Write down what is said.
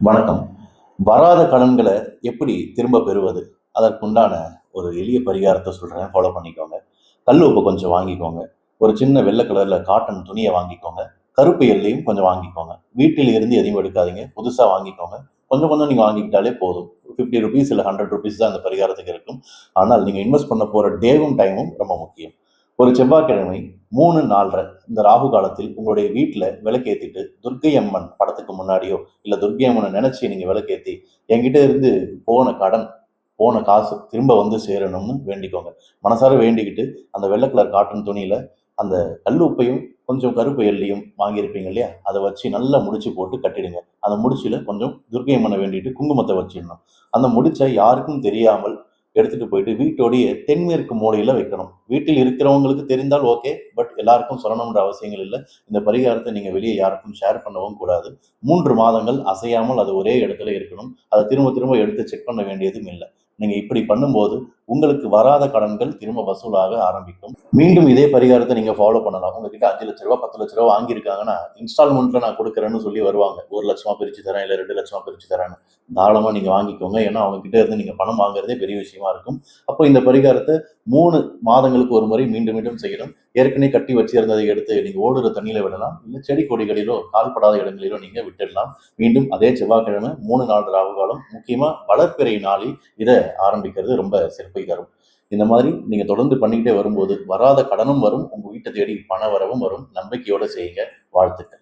வணக்கம். வராத கடன்கள எப்படி திரும்ப பெறுவது? அதற்குண்டான ஒரு எளிய பரிகாரத்த சொல்றேன். ஃபாலோ பண்ணிக்கோங்க. கல் உப்பு கொஞ்சம் வாங்கிக்கோங்க. ஒரு சின்ன வெள்ள கலர்ல காட்டன் துணிய வாங்கிக்கோங்க. கருப்பு எல்லையும் கொஞ்சம் வாங்கிக்கோங்க. வீட்டில் இருந்து எதையும் எடுக்காதீங்க. புதுசா வாங்கிக்கோங்க. கொஞ்சம் கொஞ்சம் நீங்க வாங்கிக்கிட்டாலே போதும். ₹50 இல்ல ₹100 தான் அந்த பரிகாரத்துக்கு இருக்கும். ஆனால் நீங்க இன்வெஸ்ட் பண்ண போற டேவும், டைமும் ரொம்ப முக்கியம். ஒரு செவ்வாய்க்கிழமை 3, 4:30 இந்த ராகு காலத்தில் உங்களுடைய வீட்ல விளக்கேத்திட்டு, துர்க்கை அம்மன் படத்துக்கு முன்னாடியோ, இல்ல துர்க்கை அம்மன நினைச்சு நீங்க விளக்கேத்தி, என்கிட்ட இருந்து போன கடன், போன காசு திரும்ப வந்து சேரணும்னு வேண்டிக்கோங்க. மனசார வேண்டிக்கிட்டு, அந்த வெள்ள கலர் காட்டன் துணியில அந்த கல் உப்பையும், கொஞ்சம் கருப்பு எள்ளையும் வாங்கியிருப்பீங்க இல்லையா? அத வச்சு நல்லா முடிச்சு போட்டு கட்டிடுங்க. அந்த முடிச்சுல கொஞ்சம் துர்க்கை அம்மன வேண்டிட்டு குங்குமத்த வச்சிடணும். அந்த முடிச்ச யாருக்கும் தெரியாமல் எடுத்துட்டு போயிட்டு வீட்டோடைய தென்மேற்கு மூலையில வைக்கணும். வீட்டில் இருக்கிறவங்களுக்கு தெரிந்தால் ஓகே. பட் எல்லாருக்கும் சொல்லணும்ன்ற அவசியங்கள் இல்ல. இந்த பரிகாரத்த நீங்க வெளிய யாருக்கும் ஷேர் பண்ணவும் கூடாது. 3 மாதங்கள் அசையாமல் அது ஒரே இடத்துல இருக்கணும். அத திரும்ப திரும்ப எடுத்து செக் பண்ண வேண்டியதும் இல்ல. நீங்க இப்படி பண்ணும்போது உங்களுக்கு வராத கடன்கள் திரும்ப வசூலாக ஆரம்பிக்கும். மீண்டும் இதே பரிகாரத்த நீங்க ஃபாலோ பண்ணலாம். உங்ககிட்ட ₹5,00,000 ₹10,00,000 வாங்கியிருக்காங்கன்னா, இன்ஸ்டால்மென்ட்ல நான் குடுக்குறேன்னு சொல்லி வருவாங்க. ₹1,00,000 பிரிச்சு தரேன், இல்ல ₹2,00,000 பிரிச்சு தரேன்னு. தாராளமா நீங்க வாங்கிக்கோங்க. ஏன்னா, அவங்க கிட்ட இருந்து நீங்க பணம் வாங்குறதே பெரிய விஷயமா இருக்கும். அப்போ இந்த பரிகாரத்த 3 மாதங்களுக்கு ஒரு முறை மீண்டும் மீண்டும் செய்யணும். ஏற்கனவே கட்டி வச்சிருந்ததை எடுத்து நீங்க ஓடுற தண்ணீல விடலாம். இல்ல செடி கொடிகளிலோ, கால்படாத இடங்களிலோ நீங்க விட்டுடலாம். மீண்டும் அதே செவ்வாய்க்கிழமை 3 நாள் ராகு காலம். முக்கியமா வளர்பிறை நாளில் இத ஆரம்பிக்கிறது ரொம்ப சிறப்பை தரும். இந்த மாதிரி நீங்க தொடர்ந்து பண்ணிக்கிட்டே வரும்போது, வராத கடனும் வரும். உங்க வீட்ட தேடி பண வரவும் வரும். நம்பிக்கையோட செய்யுங்க. வாழ்த்துக்கள்.